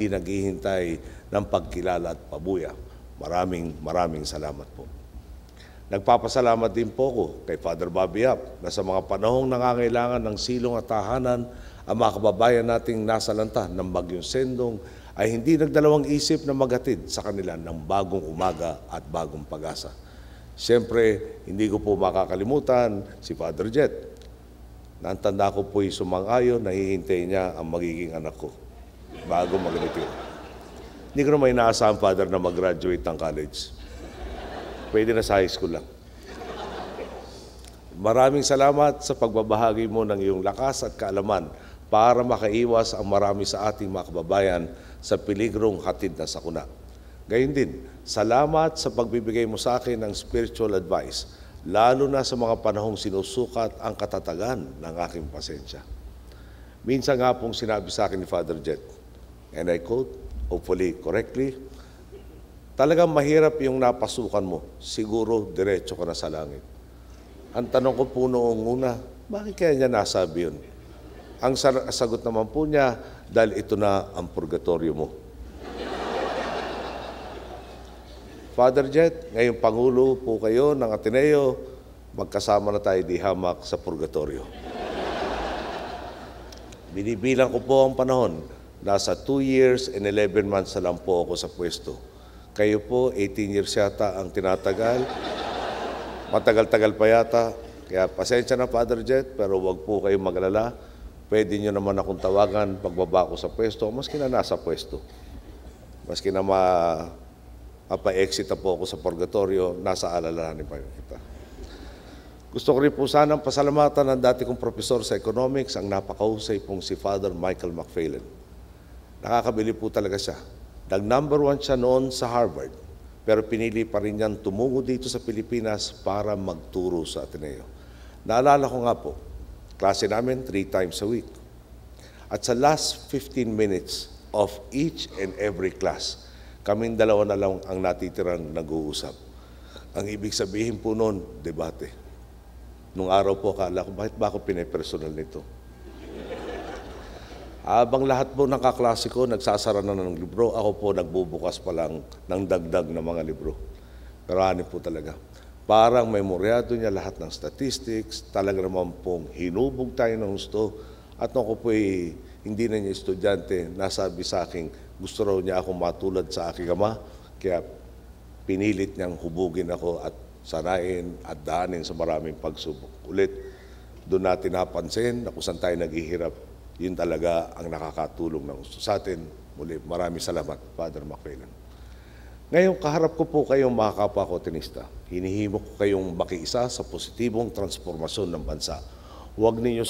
di naghihintay ng pagkilala at pabuya. Maraming salamat po. Nagpapasalamat din po ako kay Father Bobby Yap na sa mga panahong nangangailangan ng silong at tahanan ang mga kababayan nating nasalanta ng Bagyong Sendong ay hindi nagdalawang isip na maghatid sa kanila ng bagong umaga at bagong pag-asa. Siyempre, hindi ko po makakalimutan si Father Jet. Naantanda ko po'y sumang-ayon, nahihintay niya ang magiging anak ko bago mag-retire. Hindi ko naman inaasahan, Father, na mag-graduate ng college. Pwede na sa high school lang. Maraming salamat sa pagbabahagi mo ng iyong lakas at kaalaman para makaiwas ang marami sa ating mga kababayan sa peligrong hatid na sakuna. Gayun din, salamat sa pagbibigay mo sa akin ng spiritual advice, lalo na sa mga panahong sinusukat ang katatagan ng aking pasensya. Minsan nga pong sinabi sa akin ni Father Jet, and I quote, hopefully correctly, talagang mahirap yung napasukan mo, siguro diretso ka na sa langit. Ang tanong ko po noong una, bakit kaya niya nasabi yun? Ang sagot naman po niya, dahil ito na ang purgatorio mo. Father Jet, ngayong Pangulo po kayo ng Ateneo, magkasama na tayo di hamak sa purgatorio. Binibilang ko po ang panahon, nasa 2 years and 11 months na lang po ako sa pwesto. Kayo po, 18 years yata ang tinatagal. Matagal-tagal pa yata. Kaya pasensya na, Father Jet, pero wag po kayong magalala. Pwede nyo naman akong tawagan pagbaba ko sa pwesto, maski na nasa pwesto. Maski na mapa-exit po ako sa purgatorio, nasa alalahanin pa kita. Gusto ko rin po sanang pasalamatan ng dati kong profesor sa economics, ang napakahusay pong si Father Michael McPhailen. Nakakabili po talaga siya. Nag-number 1 siya noon sa Harvard, pero pinili pa rin niyang tumungo dito sa Pilipinas para magturo sa Ateneo. Naalala ko nga po, klase namin 3 times a week. At sa last 15 minutes of each and every class, kaming dalawa na lang ang natitirang nag-uusap. Ang ibig sabihin po noon, debate. Nung araw po, akala ko, bakit ba ako pinipersonal nito? Habang lahat po ng kaklase ko nagsasara na ng libro, ako po nagbubukas pa lang ng dagdag na mga libro. Pero ano po talaga, parang memoryado niya lahat ng statistics, talaga naman pong hinubog tayo ng gusto. At nung ako po'y hindi na niya estudyante, nasabi sa akin, gusto raw niya akong matulad sa aking ama, kaya pinilit niyang hubugin ako at sanayin at daanin sa maraming pagsubok. Ulit, doon natin napansin na kung saan tayo naghihirap, yun talaga ang nakakatulong ng gusto sa atin. Muli, maraming salamat, Father McPhailen. Ngayon, kaharap ko po kayong mga kapwa-Cotinista. Hinihimo ko kayong makiisa sa positibong transformasyon ng bansa. Huwag ninyo